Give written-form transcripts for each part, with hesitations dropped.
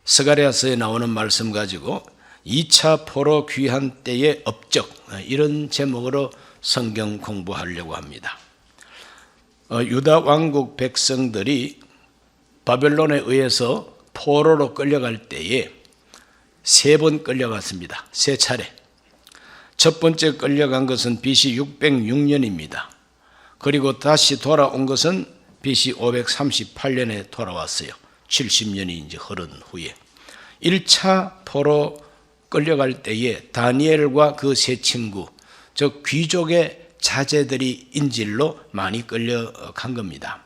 스가랴서에 나오는 말씀 가지고 2차 포로 귀환 때의 업적, 이런 제목으로 성경 공부하려고 합니다. 유다 왕국 백성들이 바벨론에 의해서 포로로 끌려갈 때에 3번 끌려갔습니다. 3차례. 첫 번째 끌려간 것은 BC 606년입니다. 그리고 다시 돌아온 것은 BC 538년에 돌아왔어요. 70년이 이제 흐른 후에 1차 포로 끌려갈 때에 다니엘과 그 세 친구, 즉 귀족의 자제들이 인질로 많이 끌려간 겁니다.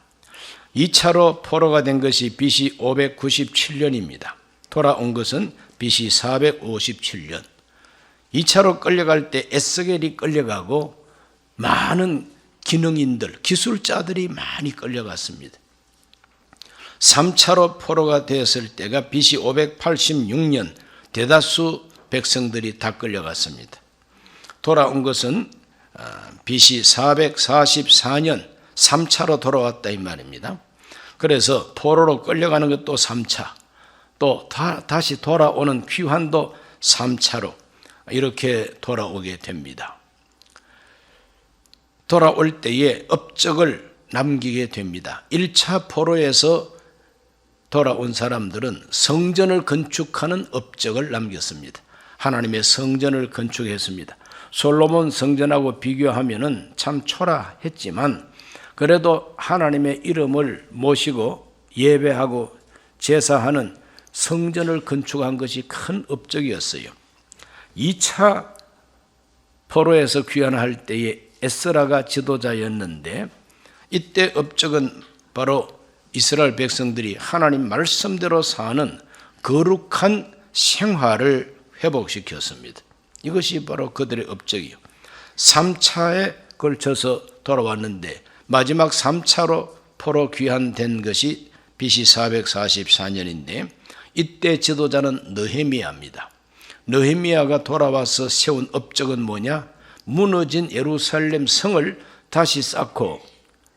2차로 포로가 된 것이 BC 597년입니다. 돌아온 것은 BC 457년. 2차로 끌려갈 때 에스겔이 끌려가고 많은 기능인들, 기술자들이 많이 끌려갔습니다. 3차로 포로가 되었을 때가 BC 586년 대다수 백성들이 다 끌려갔습니다. 돌아온 것은 BC 444년 3차로 돌아왔다 이 말입니다. 그래서 포로로 끌려가는 것도 3차, 또 다시 돌아오는 귀환도 3차로 이렇게 돌아오게 됩니다. 돌아올 때에 업적을 남기게 됩니다. 1차 포로에서 돌아온 사람들은 성전을 건축하는 업적을 남겼습니다. 하나님의 성전을 건축했습니다. 솔로몬 성전하고 비교하면 참 초라했지만 그래도 하나님의 이름을 모시고 예배하고 제사하는 성전을 건축한 것이 큰 업적이었어요. 2차 포로에서 귀환할 때에 에스라가 지도자였는데 이때 업적은 바로 이스라엘 백성들이 하나님 말씀대로 사는 거룩한 생활을 회복시켰습니다. 이것이 바로 그들의 업적이요. 3차에 걸쳐서 돌아왔는데 마지막 3차로 포로 귀환된 것이 BC 444년인데 이때 지도자는 느헤미야입니다. 느헤미야가 돌아와서 세운 업적은 뭐냐? 무너진 예루살렘 성을 다시 쌓고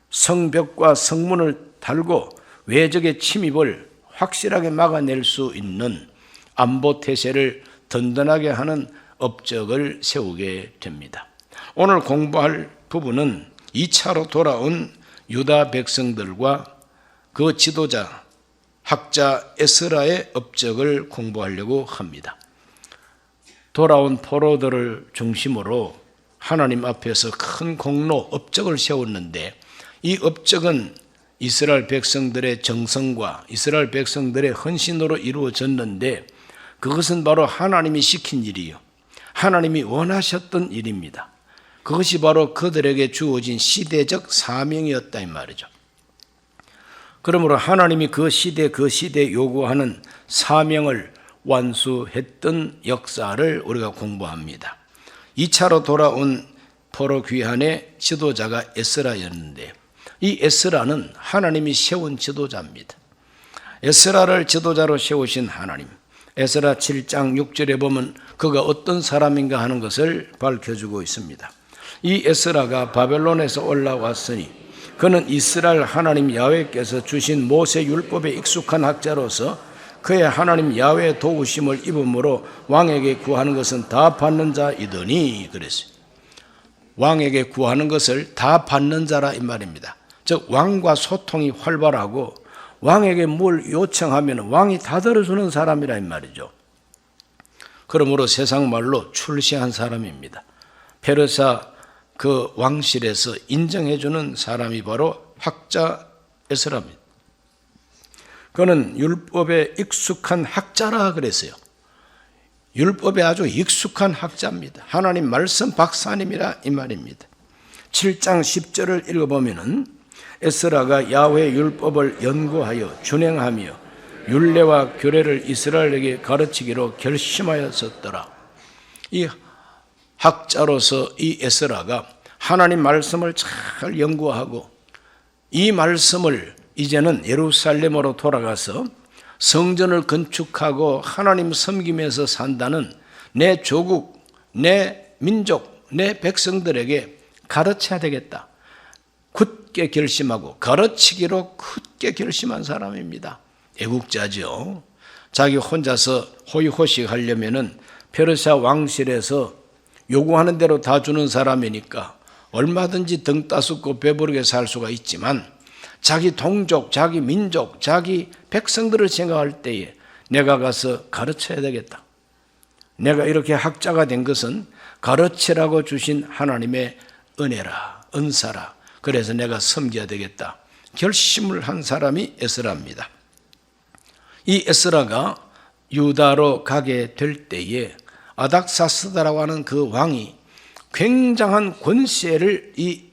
성벽과 성문을 달고 외적의 침입을 확실하게 막아낼 수 있는 안보 태세를 든든하게 하는 업적을 세우게 됩니다. 오늘 공부할 부분은 2차로 돌아온 유다 백성들과 그 지도자, 학자 에스라의 업적을 공부하려고 합니다. 돌아온 포로들을 중심으로 하나님 앞에서 큰 공로, 업적을 세웠는데 이 업적은 이스라엘 백성들의 정성과 이스라엘 백성들의 헌신으로 이루어졌는데 그것은 바로 하나님이 시킨 일이요. 하나님이 원하셨던 일입니다. 그것이 바로 그들에게 주어진 시대적 사명이었다 이 말이죠. 그러므로 하나님이 그 시대에 요구하는 사명을 완수했던 역사를 우리가 공부합니다. 2차로 돌아온 포로 귀환의 지도자가 에스라였는데 이 에스라는 하나님이 세운 지도자입니다. 에스라를 지도자로 세우신 하나님, 에스라 7장 6절에 보면 그가 어떤 사람인가 하는 것을 밝혀주고 있습니다. 이 에스라가 바벨론에서 올라왔으니 그는 이스라엘 하나님 야훼께서 주신 모세 율법에 익숙한 학자로서 그의 하나님 야훼의 도우심을 입음으로 왕에게 구하는 것은 다 받는 자이더니 그랬어요. 왕에게 구하는 것을 다 받는 자라 이 말입니다. 즉 왕과 소통이 활발하고 왕에게 뭘 요청하면 왕이 다 들어주는 사람이라 이 말이죠. 그러므로 세상 말로 출세한 사람입니다. 페르사 그 왕실에서 인정해주는 사람이 바로 학자 에스라입니다. 그는 율법에 익숙한 학자라 그랬어요. 율법에 아주 익숙한 학자입니다. 하나님 말씀 박사님이라 이 말입니다. 7장 10절을 읽어보면 에스라가 야훼 율법을 연구하여 준행하며 율례와 규례를 이스라엘에게 가르치기로 결심하였었더라. 이 학자로서 이 에스라가 하나님 말씀을 잘 연구하고 이 말씀을 이제는 예루살렘으로 돌아가서 성전을 건축하고 하나님 섬기면서 산다는 내 조국, 내 민족, 내 백성들에게 가르쳐야 되겠다. 굳게 결심하고 가르치기로 굳게 결심한 사람입니다. 애국자죠. 자기 혼자서 호의호식 하려면은 페르시아 왕실에서 요구하는 대로 다 주는 사람이니까 얼마든지 등 따숩고 배부르게 살 수가 있지만 자기 동족, 자기 민족, 자기 백성들을 생각할 때에 내가 가서 가르쳐야 되겠다. 내가 이렇게 학자가 된 것은 가르치라고 주신 하나님의 은혜라, 은사라. 그래서 내가 섬겨야 되겠다. 결심을 한 사람이 에스라입니다. 이 에스라가 유다로 가게 될 때에 아닥사스다라고 하는 그 왕이 굉장한 권세를 이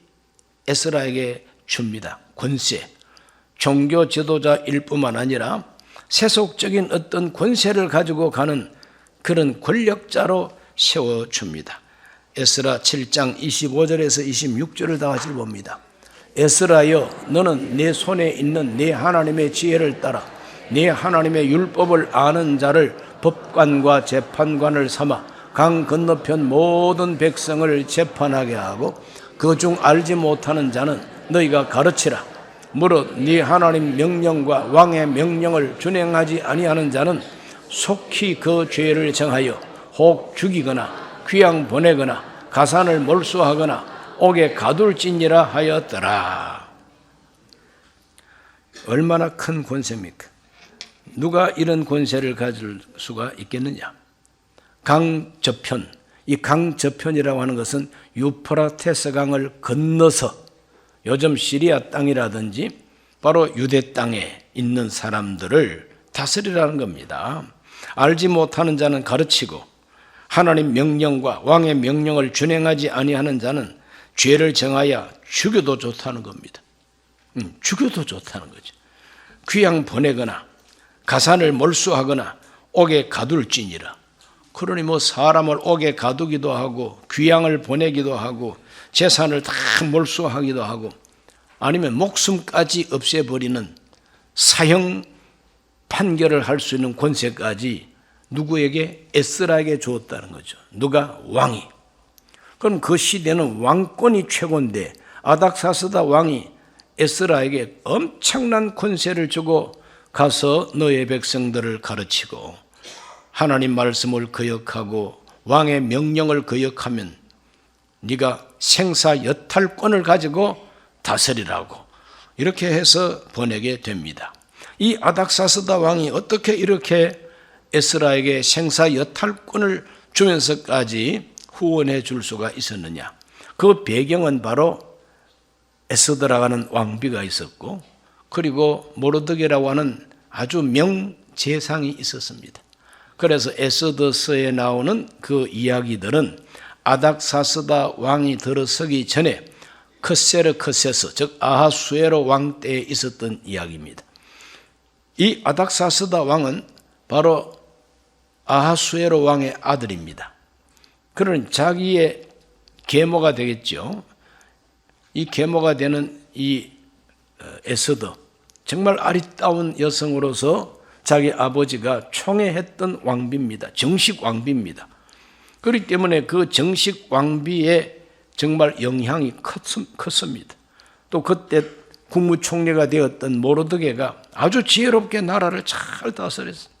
에스라에게 줍니다. 권세. 종교 지도자일 뿐만 아니라 세속적인 어떤 권세를 가지고 가는 그런 권력자로 세워줍니다. 에스라 7장 25절에서 26절을 다 같이 봅니다. 에스라여, 너는 내 손에 있는 내 하나님의 지혜를 따라 네 하나님의 율법을 아는 자를 법관과 재판관을 삼아 강 건너편 모든 백성을 재판하게 하고 그 중 알지 못하는 자는 너희가 가르치라. 무릇 네 하나님 명령과 왕의 명령을 준행하지 아니하는 자는 속히 그 죄를 정하여 혹 죽이거나 귀양 보내거나 가산을 몰수하거나 옥에 가둘지니라 하였더라. 얼마나 큰 권세입니까? 누가 이런 권세를 가질 수가 있겠느냐? 강저편, 이 강저편이라고 하는 것은 유프라테스 강을 건너서 요즘 시리아 땅이라든지 바로 유대 땅에 있는 사람들을 다스리라는 겁니다. 알지 못하는 자는 가르치고 하나님 명령과 왕의 명령을 준행하지 아니하는 자는 죄를 정하여 죽여도 좋다는 겁니다. 죽여도 좋다는 거죠. 귀양 보내거나 가산을 몰수하거나 옥에 가둘지니라. 그러니 뭐 사람을 옥에 가두기도 하고 귀양을 보내기도 하고 재산을 다 몰수하기도 하고 아니면 목숨까지 없애버리는 사형 판결을 할 수 있는 권세까지 누구에게? 에스라에게 주었다는 거죠. 누가? 왕이. 그럼 그 시대는 왕권이 최고인데 아닥사스다 왕이 에스라에게 엄청난 권세를 주고 가서 너의 백성들을 가르치고 하나님 말씀을 거역하고 왕의 명령을 거역하면 네가 생사 여탈권을 가지고 다스리라고 이렇게 해서 보내게 됩니다. 이 아닥사스다 왕이 어떻게 이렇게 에스라에게 생사 여탈권을 주면서까지 후원해 줄 수가 있었느냐? 그 배경은 바로 에스더라고 하는 왕비가 있었고 그리고 모르드게라고 하는 아주 명재상이 있었습니다. 그래서 에스더서에 나오는 그 이야기들은 아닥사스다 왕이 들어서기 전에 크세르크세스 즉 아하수에로 왕 때에 있었던 이야기입니다. 이 아닥사스다 왕은 바로 아하수에로 왕의 아들입니다. 그는 자기의 계모가 되겠죠. 이 계모가 되는 이 에스더 정말 아리따운 여성으로서 자기 아버지가 총애했던 왕비입니다. 정식 왕비입니다. 그렇기 때문에 그 정식 왕비의 정말 영향이 컸습니다. 또 그때 국무총리가 되었던 모르드게가 아주 지혜롭게 나라를 잘 다스렸습니다.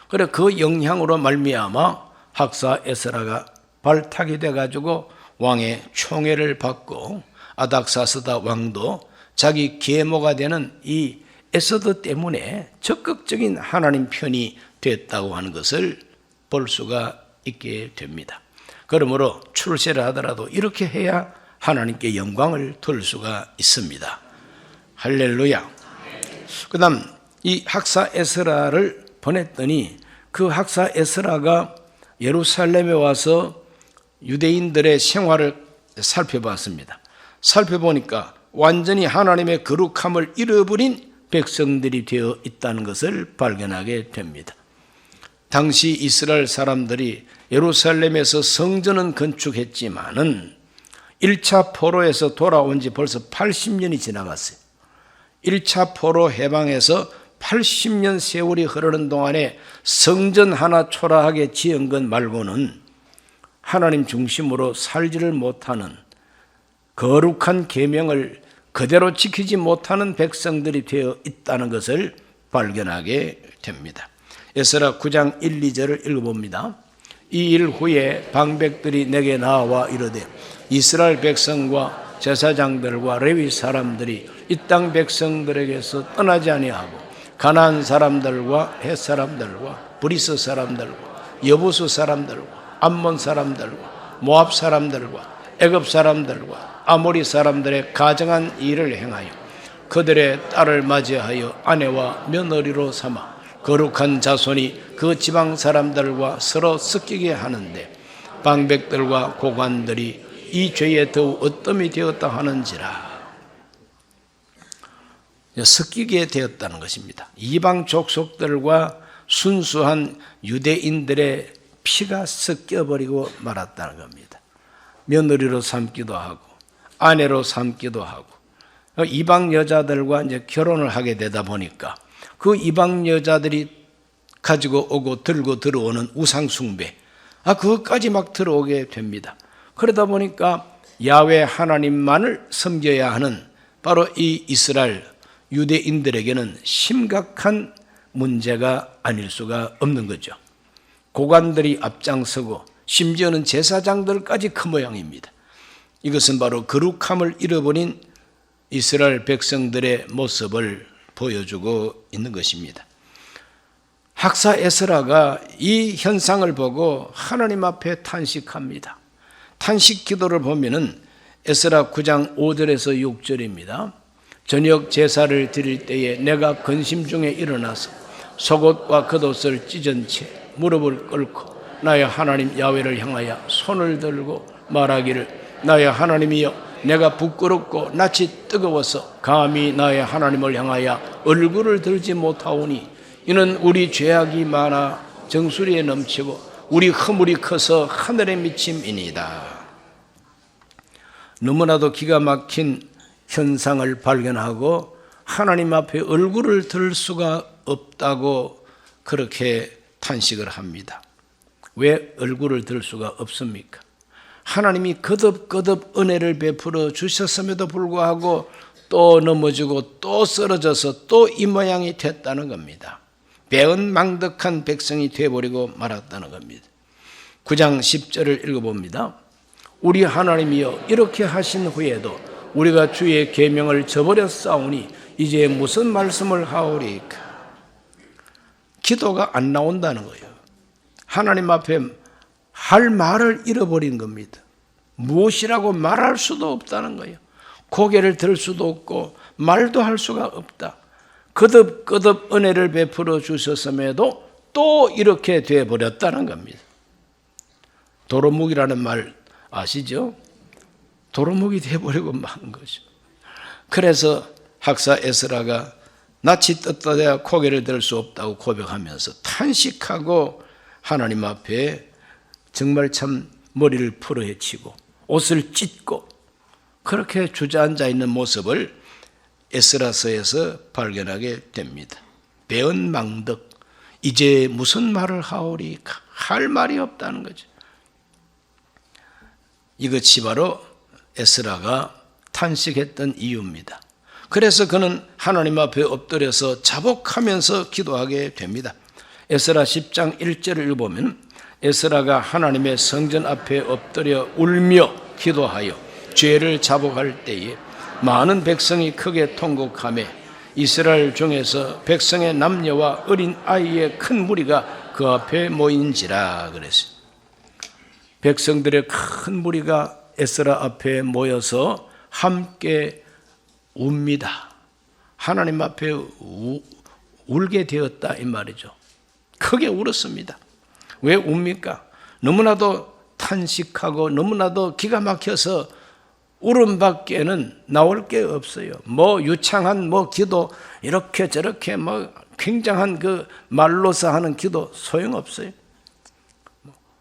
그래 그 영향으로 말미암아 학사 에스라가 발탁이 돼가지고 왕의 총애를 받고 아닥사스다 왕도 자기 계모가 되는 이 에스더 때문에 적극적인 하나님 편이 됐다고 하는 것을 볼 수가 있게 됩니다. 그러므로 출세를 하더라도 이렇게 해야 하나님께 영광을 돌 수가 있습니다. 할렐루야. 그 다음 이 학사 에스라를 보냈더니 그 학사 에스라가 예루살렘에 와서 유대인들의 생활을 살펴봤습니다. 살펴보니까 완전히 하나님의 거룩함을 잃어버린 백성들이 되어 있다는 것을 발견하게 됩니다. 당시 이스라엘 사람들이 예루살렘에서 성전은 건축했지만은 1차 포로에서 돌아온 지 벌써 80년이 지나갔어요. 1차 포로 해방에서 80년 세월이 흐르는 동안에 성전 하나 초라하게 지은 것 말고는 하나님 중심으로 살지를 못하는 거룩한 계명을 그대로 지키지 못하는 백성들이 되어 있다는 것을 발견하게 됩니다. 에스라 9장 1, 2절을 읽어봅니다. 이 일 후에 방백들이 내게 나와 이르되 이스라엘 백성과 제사장들과 레위 사람들이 이 땅 백성들에게서 떠나지 아니하고 가나안 사람들과 헷 사람들과 브리스 사람들과 여부수 사람들과 암몬 사람들과 모압 사람들과 애굽 사람들과 아모리 사람들의 가정한 일을 행하여 그들의 딸을 맞이하여 아내와 며느리로 삼아 거룩한 자손이 그 지방 사람들과 서로 섞이게 하는데 방백들과 고관들이 이 죄에 더욱 어떠함이 되었다 하는지라. 섞이게 되었다는 것입니다. 이방 족속들과 순수한 유대인들의 피가 섞여버리고 말았다는 겁니다. 며느리로 삼기도 하고 아내로 삼기도 하고 이방 여자들과 이제 결혼을 하게 되다 보니까 그 이방 여자들이 가지고 오고 들고 들어오는 우상 숭배, 그것까지 막 들어오게 됩니다. 그러다 보니까 야훼 하나님만을 섬겨야 하는 바로 이 이스라엘 유대인들에게는 심각한 문제가 아닐 수가 없는 거죠. 고관들이 앞장서고 심지어는 제사장들까지 그 모양입니다. 이것은 바로 거룩함을 잃어버린 이스라엘 백성들의 모습을 보여주고 있는 것입니다. 학사 에스라가 이 현상을 보고 하나님 앞에 탄식합니다. 탄식 기도를 보면은 에스라 9장 5절에서 6절입니다. 저녁 제사를 드릴 때에 내가 근심 중에 일어나서 속옷과 겉옷을 찢은 채 무릎을 꿇고 나의 하나님 야훼를 향하여 손을 들고 말하기를 나의 하나님이여 내가 부끄럽고 낯이 뜨거워서 감히 나의 하나님을 향하여 얼굴을 들지 못하오니 이는 우리 죄악이 많아 정수리에 넘치고 우리 허물이 커서 하늘에 미침이니이다. 너무나도 기가 막힌 현상을 발견하고 하나님 앞에 얼굴을 들 수가 없다고 그렇게 탄식을 합니다. 왜 얼굴을 들 수가 없습니까? 하나님이 거듭거듭 은혜를 베풀어 주셨음에도 불구하고 또 넘어지고 또 쓰러져서 또 이 모양이 됐다는 겁니다. 배은망덕한 백성이 되어버리고 말았다는 겁니다. 9장 10절을 읽어봅니다. 우리 하나님이여 이렇게 하신 후에도 우리가 주의 계명을 저버렸사오니 이제 무슨 말씀을 하오리까. 기도가 안 나온다는 거예요. 하나님 앞에 할 말을 잃어버린 겁니다. 무엇이라고 말할 수도 없다는 거예요. 고개를 들 수도 없고 말도 할 수가 없다. 거듭거듭 은혜를 베풀어 주셨음에도 또 이렇게 되어버렸다는 겁니다. 도루묵이라는 말 아시죠? 도루묵이 되어버리고 만 거죠. 그래서 학사 에스라가 낯이 떴다야 고개를 들 수 없다고 고백하면서 탄식하고 하나님 앞에 정말 참 머리를 풀어헤치고 옷을 찢고 그렇게 주저앉아 있는 모습을 에스라서에서 발견하게 됩니다. 배은망덕, 이제 무슨 말을 하오리? 할 말이 없다는 거죠. 이것이 바로 에스라가 탄식했던 이유입니다. 그래서 그는 하나님 앞에 엎드려서 자복하면서 기도하게 됩니다. 에스라 10장 1절을 읽어보면 에스라가 하나님의 성전 앞에 엎드려 울며 기도하여 죄를 자복할 때에 많은 백성이 크게 통곡하며 이스라엘 중에서 백성의 남녀와 어린 아이의 큰 무리가 그 앞에 모인지라 그랬어요. 백성들의 큰 무리가 에스라 앞에 모여서 함께 웁니다. 하나님 앞에 울게 되었다 이 말이죠. 크게 울었습니다. 왜 웁니까? 너무나도 탄식하고 너무나도 기가 막혀서 울음밖에는 나올 게 없어요. 유창한 기도 이렇게 저렇게 굉장한 그 말로서 하는 기도 소용없어요.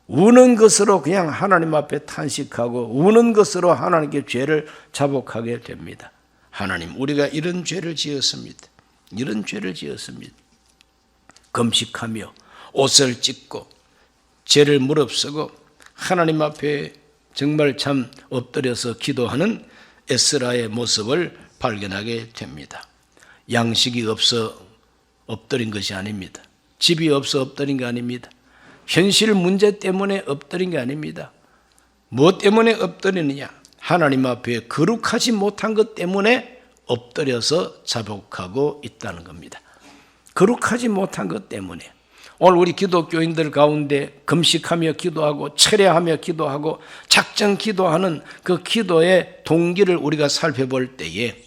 우는 것으로 그냥 하나님 앞에 탄식하고 우는 것으로 하나님께 죄를 자복하게 됩니다. 하나님, 우리가 이런 죄를 지었습니다. 이런 죄를 지었습니다. 금식하며 옷을 찢고 죄를 무릅쓰고 하나님 앞에 정말 참 엎드려서 기도하는 에스라의 모습을 발견하게 됩니다. 양식이 없어 엎드린 것이 아닙니다. 집이 없어 엎드린 게 아닙니다. 현실 문제 때문에 엎드린 게 아닙니다. 무엇 때문에 엎드리느냐? 하나님 앞에 거룩하지 못한 것 때문에 엎드려서 자복하고 있다는 겁니다. 거룩하지 못한 것 때문에. 오늘 우리 기독교인들 가운데 금식하며 기도하고 철야하며 기도하고 작정 기도하는 그 기도의 동기를 우리가 살펴볼 때에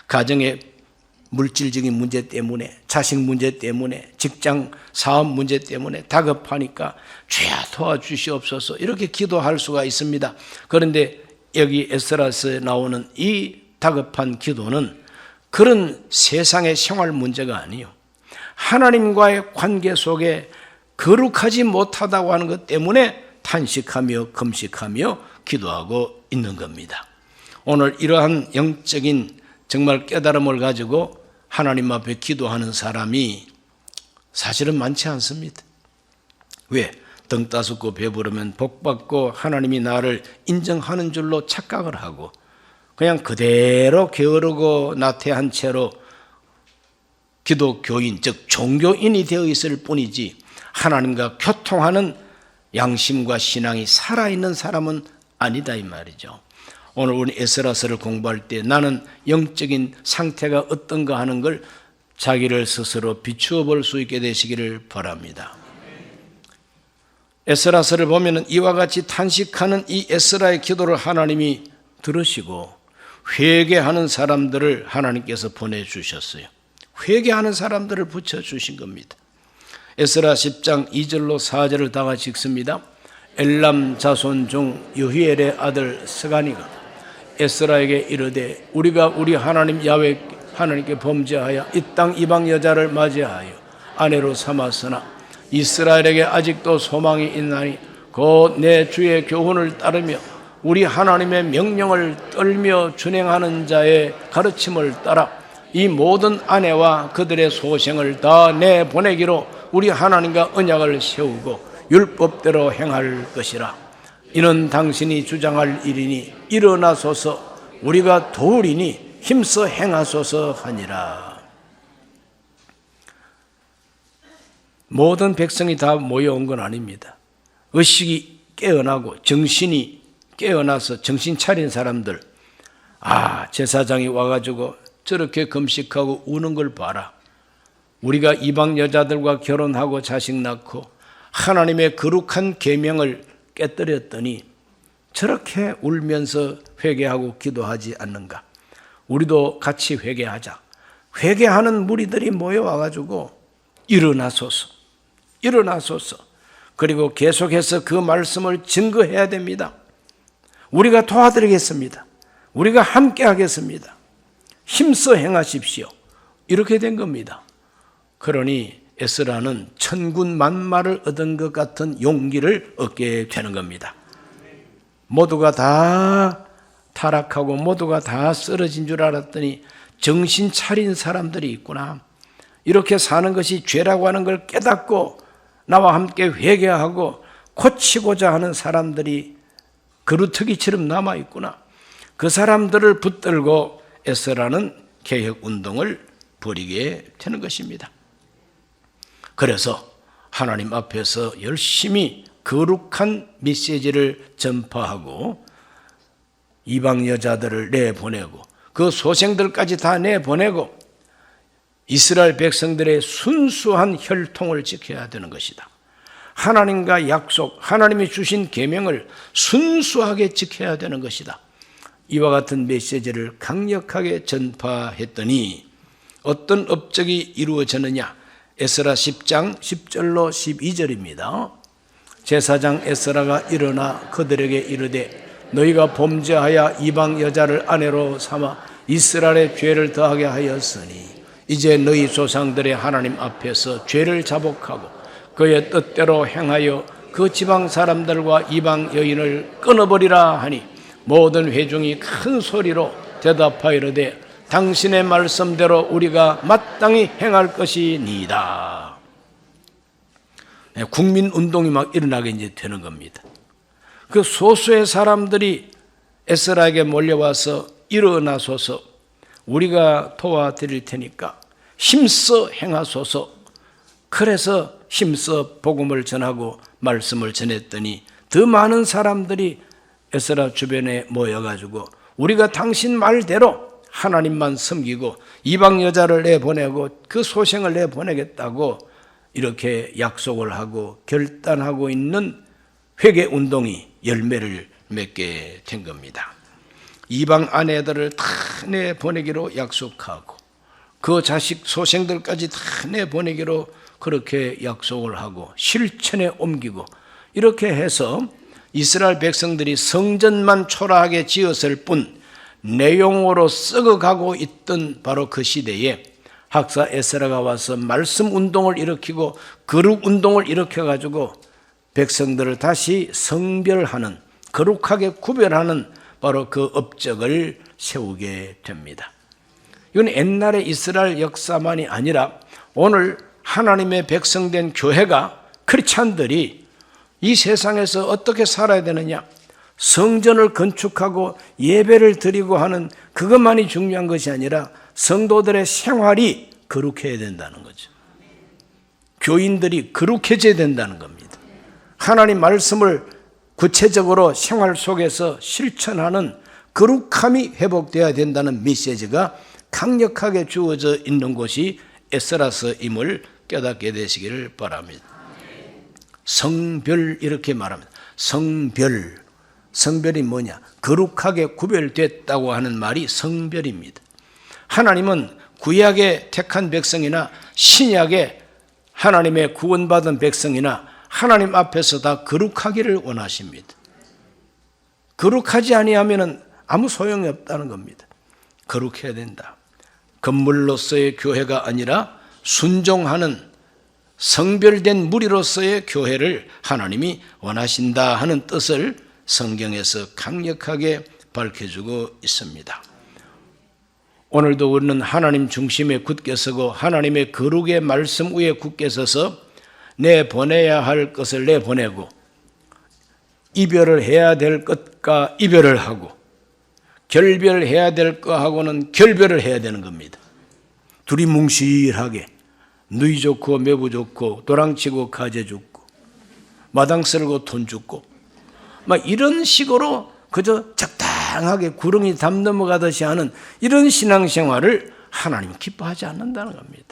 가정의 물질적인 문제 때문에, 자식 문제 때문에, 직장 사업 문제 때문에 다급하니까 주야 도와주시옵소서 이렇게 기도할 수가 있습니다. 그런데 여기 에스라서에 나오는 이 다급한 기도는 그런 세상의 생활 문제가 아니에요. 하나님과의 관계 속에 거룩하지 못하다고 하는 것 때문에 탄식하며 금식하며 기도하고 있는 겁니다. 오늘 이러한 영적인 정말 깨달음을 가지고 하나님 앞에 기도하는 사람이 사실은 많지 않습니다. 왜? 등 따숩고 배부르면 복받고 하나님이 나를 인정하는 줄로 착각을 하고 그냥 그대로 게으르고 나태한 채로 기독교인, 즉 종교인이 되어 있을 뿐이지 하나님과 교통하는 양심과 신앙이 살아있는 사람은 아니다 이 말이죠. 오늘 우리 에스라서를 공부할 때 나는 영적인 상태가 어떤가 하는 걸 자기를 스스로 비추어 볼 수 있게 되시기를 바랍니다. 에스라서를 보면 이와 같이 탄식하는 이 에스라의 기도를 하나님이 들으시고 회개하는 사람들을 하나님께서 보내주셨어요. 회개하는 사람들을 붙여주신 겁니다. 에스라 10장 2절로 4절을 다 같이 읽습니다. 엘람 자손 중 여히엘의 아들 스가니가 에스라에게 이르되 우리가 우리 하나님 야훼 하나님께 범죄하여 이 땅 이방 여자를 맞이하여 아내로 삼았으나 이스라엘에게 아직도 소망이 있나니 곧 내 주의 교훈을 따르며 우리 하나님의 명령을 떨며 준행하는 자의 가르침을 따라 이 모든 아내와 그들의 소생을 다 내보내기로 우리 하나님과 언약을 세우고 율법대로 행할 것이라. 이는 당신이 주장할 일이니 일어나소서 우리가 도우리니 힘써 행하소서 하니라. 모든 백성이 다 모여온 건 아닙니다. 의식이 깨어나고 정신이 깨어나서 정신 차린 사람들, 제사장이 와가지고 저렇게 금식하고 우는 걸 봐라. 우리가 이방 여자들과 결혼하고 자식 낳고 하나님의 거룩한 계명을 깨뜨렸더니 저렇게 울면서 회개하고 기도하지 않는가. 우리도 같이 회개하자. 회개하는 무리들이 모여와가지고 일어나소서, 일어나소서. 그리고 계속해서 그 말씀을 증거해야 됩니다. 우리가 도와드리겠습니다. 우리가 함께 하겠습니다. 힘써 행하십시오. 이렇게 된 겁니다. 그러니 에스라는 천군 만마를 얻은 것 같은 용기를 얻게 되는 겁니다. 모두가 다 타락하고 모두가 다 쓰러진 줄 알았더니 정신 차린 사람들이 있구나. 이렇게 사는 것이 죄라고 하는 걸 깨닫고 나와 함께 회개하고 고치고자 하는 사람들이 그루터기처럼 남아있구나. 그 사람들을 붙들고 에스라는 개혁운동을 벌이게 되는 것입니다. 그래서 하나님 앞에서 열심히 거룩한 메시지를 전파하고 이방 여자들을 내보내고 그 소생들까지 다 내보내고 이스라엘 백성들의 순수한 혈통을 지켜야 되는 것이다. 하나님과 약속, 하나님이 주신 계명을 순수하게 지켜야 되는 것이다. 이와 같은 메시지를 강력하게 전파했더니 어떤 업적이 이루어졌느냐. 에스라 10장 10절로 12절입니다. 제사장 에스라가 일어나 그들에게 이르되 너희가 범죄하여 이방 여자를 아내로 삼아 이스라엘의 죄를 더하게 하였으니 이제 너희 조상들의 하나님 앞에서 죄를 자복하고 그의 뜻대로 행하여 그 지방 사람들과 이방 여인을 끊어버리라 하니 모든 회중이 큰 소리로 대답하이르되 당신의 말씀대로 우리가 마땅히 행할 것이니이다. 국민운동이 막 일어나게 이제 되는 겁니다. 그 소수의 사람들이 에스라에게 몰려와서 일어나소서 우리가 도와드릴 테니까 힘써 행하소서 그래서 힘써 복음을 전하고 말씀을 전했더니 더 많은 사람들이 에스라 주변에 모여가지고 우리가 당신 말대로 하나님만 섬기고 이방 여자를 내보내고 그 소생을 내보내겠다고 이렇게 약속을 하고 결단하고 있는 회개 운동이 열매를 맺게 된 겁니다. 이방 아내들을 다 내보내기로 약속하고 그 자식 소생들까지 다 내보내기로 그렇게 약속을 하고 실천에 옮기고 이렇게 해서 이스라엘 백성들이 성전만 초라하게 지었을 뿐 내용으로 썩어가고 있던 바로 그 시대에 학사 에스라가 와서 말씀 운동을 일으키고 거룩 운동을 일으켜가지고 백성들을 다시 성별하는, 거룩하게 구별하는 바로 그 업적을 세우게 됩니다. 이건 옛날의 이스라엘 역사만이 아니라 오늘 하나님의 백성된 교회가 크리스찬들이 이 세상에서 어떻게 살아야 되느냐, 성전을 건축하고 예배를 드리고 하는 그것만이 중요한 것이 아니라 성도들의 생활이 거룩해야 된다는 거죠. 교인들이 거룩해져야 된다는 겁니다. 하나님 말씀을 구체적으로 생활 속에서 실천하는 거룩함이 회복되어야 된다는 메시지가 강력하게 주어져 있는 곳이 에스라서임을 깨닫게 되시기를 바랍니다. 성별 이렇게 말합니다. 성별이 뭐냐? 거룩하게 구별됐다고 하는 말이 성별입니다. 하나님은 구약의 택한 백성이나 신약의 하나님의 구원받은 백성이나 하나님 앞에서 다 거룩하기를 원하십니다. 거룩하지 아니하면 아무 소용이 없다는 겁니다. 거룩해야 된다. 건물로서의 교회가 아니라 순종하는 성별된 무리로서의 교회를 하나님이 원하신다 하는 뜻을 성경에서 강력하게 밝혀주고 있습니다. 오늘도 우리는 하나님 중심에 굳게 서고 하나님의 거룩의 말씀 위에 굳게 서서 내보내야 할 것을 내보내고 이별을 해야 될 것과 이별을 하고 결별해야 될 것하고는 결별을 해야 되는 겁니다. 둘이 뭉실하게 누이 좋고 매부 좋고 도랑치고 가재 좋고 마당 쓸고 돈 죽고 막 이런 식으로 그저 적당하게 구렁이 담 넘어가듯이 하는 이런 신앙생활을 하나님 기뻐하지 않는다는 겁니다.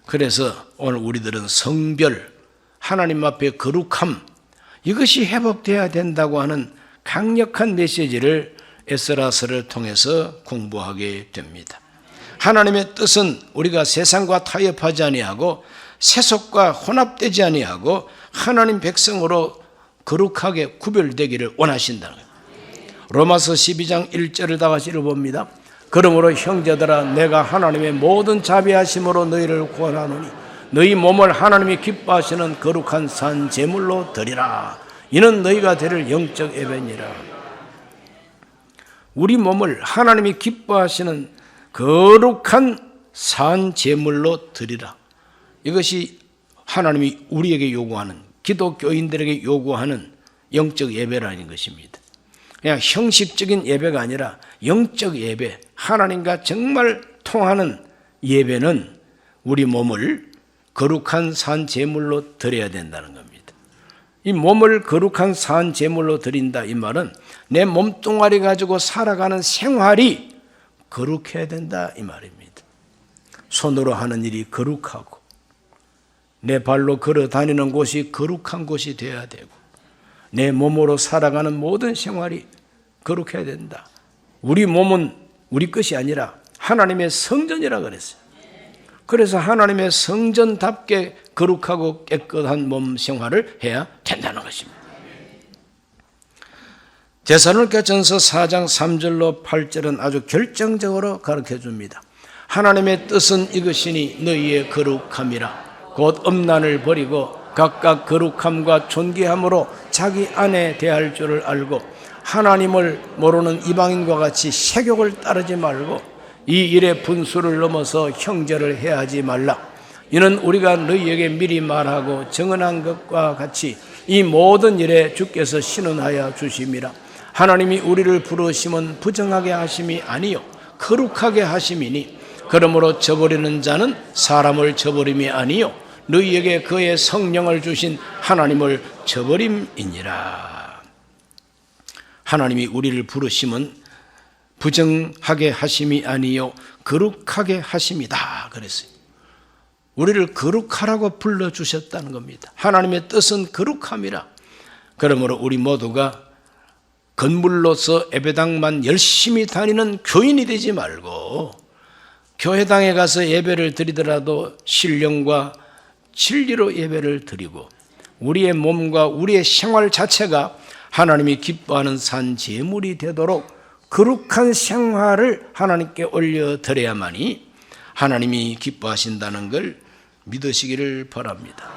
그래서 오늘 우리들은 성별, 하나님 앞에 거룩함, 이것이 회복되어야 된다고 하는 강력한 메시지를 에스라서를 통해서 공부하게 됩니다. 하나님의 뜻은 우리가 세상과 타협하지 아니하고 세속과 혼합되지 아니하고 하나님 백성으로 거룩하게 구별되기를 원하신다는 거예요. 로마서 12장 1절을 다 같이 읽어봅니다. 그러므로 형제들아 내가 하나님의 모든 자비하심으로 너희를 구원하노니 너희 몸을 하나님이 기뻐하시는 거룩한 산 제물로 드리라. 이는 너희가 드릴 영적 예배니라. 우리 몸을 하나님이 기뻐하시는 거룩한 산 제물로 드리라. 이것이 하나님이 우리에게 요구하는, 기독교인들에게 요구하는 영적 예배라는 것입니다. 그냥 형식적인 예배가 아니라 영적 예배, 하나님과 정말 통하는 예배는 우리 몸을 거룩한 산 제물로 드려야 된다는 겁니다. 이 몸을 거룩한 산 제물로 드린다, 이 말은 내 몸뚱아리 가지고 살아가는 생활이 거룩해야 된다, 이 말입니다. 손으로 하는 일이 거룩하고 내 발로 걸어 다니는 곳이 거룩한 곳이 되어야 되고 내 몸으로 살아가는 모든 생활이 거룩해야 된다. 우리 몸은 우리 것이 아니라 하나님의 성전이라 그랬어요. 그래서 하나님의 성전답게 거룩하고 깨끗한 몸 생활을 해야 된다는 것입니다. 데살로니가전서 4장 3절로 8절은 아주 결정적으로 가르쳐 줍니다. 하나님의 뜻은 이것이니 너희의 거룩함이라. 곧 음란을 버리고 각각 거룩함과 존귀함으로 자기 안에 대할 줄을 알고 하나님을 모르는 이방인과 같이 세욕을 따르지 말고 이 일의 분수를 넘어서 형제를 해하지 말라. 이는 우리가 너희에게 미리 말하고 정언한 것과 같이 이 모든 일에 주께서 신원하여 주심이라. 하나님이 우리를 부르심은 부정하게 하심이 아니요 거룩하게 하심이니 그러므로 저버리는 자는 사람을 저버림이 아니요 너희에게 그의 성령을 주신 하나님을 저버림이니라. 하나님이 우리를 부르심은 부정하게 하심이 아니요 거룩하게 하심이다 그랬어요. 우리를 거룩하라고 불러주셨다는 겁니다. 하나님의 뜻은 거룩함이라. 그러므로 우리 모두가 건물로서 예배당만 열심히 다니는 교인이 되지 말고 교회당에 가서 예배를 드리더라도 신령과 진리로 예배를 드리고 우리의 몸과 우리의 생활 자체가 하나님이 기뻐하는 산 제물이 되도록 거룩한 생활을 하나님께 올려드려야만이 하나님이 기뻐하신다는 걸 믿으시기를 바랍니다.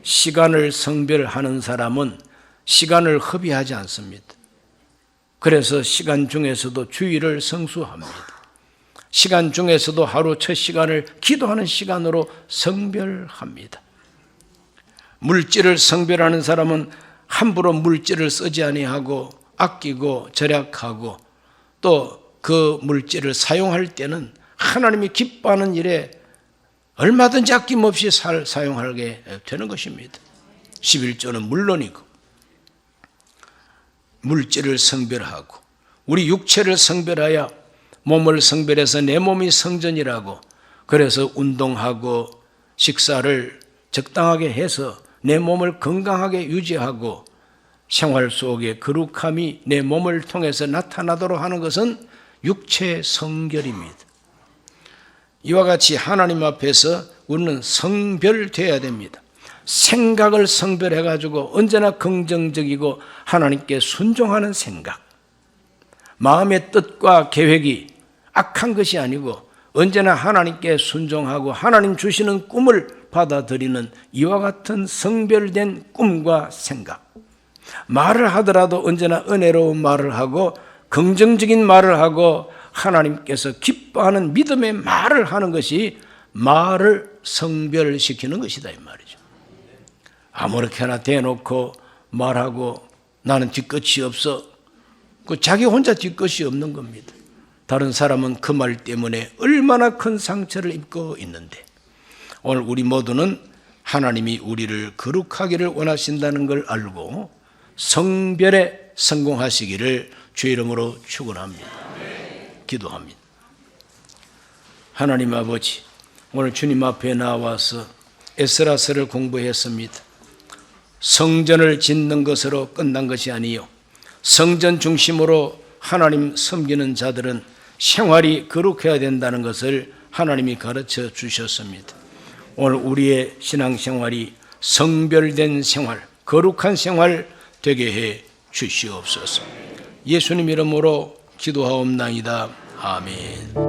시간을 성별하는 사람은 시간을 허비하지 않습니다. 그래서 시간 중에서도 주일을 성수합니다. 시간 중에서도 하루 첫 시간을 기도하는 시간으로 성별합니다. 물질을 성별하는 사람은 함부로 물질을 쓰지 아니하고 아끼고 절약하고 또 그 물질을 사용할 때는 하나님이 기뻐하는 일에 얼마든지 아낌없이 사용하게 되는 것입니다. 11조는 물론이고 물질을 성별하고 우리 육체를 성별하여 몸을 성별해서 내 몸이 성전이라고 그래서 운동하고 식사를 적당하게 해서 내 몸을 건강하게 유지하고 생활 속에 거룩함이 내 몸을 통해서 나타나도록 하는 것은 육체의 성결입니다. 이와 같이 하나님 앞에서 우리는 성별되어야 됩니다. 생각을 성별해가지고 언제나 긍정적이고 하나님께 순종하는 생각, 마음의 뜻과 계획이 악한 것이 아니고 언제나 하나님께 순종하고 하나님 주시는 꿈을 받아들이는 이와 같은 성별된 꿈과 생각, 말을 하더라도 언제나 은혜로운 말을 하고 긍정적인 말을 하고 하나님께서 기뻐하는 믿음의 말을 하는 것이 말을 성별시키는 것이다 이 말이죠. 아무렇게나 대놓고 말하고 나는 뒤끝이 없어, 그 자기 혼자 뒤끝이 없는 겁니다. 다른 사람은 그 말 때문에 얼마나 큰 상처를 입고 있는데 오늘 우리 모두는 하나님이 우리를 거룩하기를 원하신다는 걸 알고 성별에 성공하시기를 주의 이름으로 축원합니다. 기도합니다. 하나님 아버지, 오늘 주님 앞에 나와서 에스라서를 공부했습니다. 성전을 짓는 것으로 끝난 것이 아니요 성전 중심으로 하나님 섬기는 자들은 생활이 거룩해야 된다는 것을 하나님이 가르쳐 주셨습니다. 오늘 우리의 신앙생활이 성별된 생활, 거룩한 생활 되게 해 주시옵소서. 예수님 이름으로 기도하옵나이다. 아멘.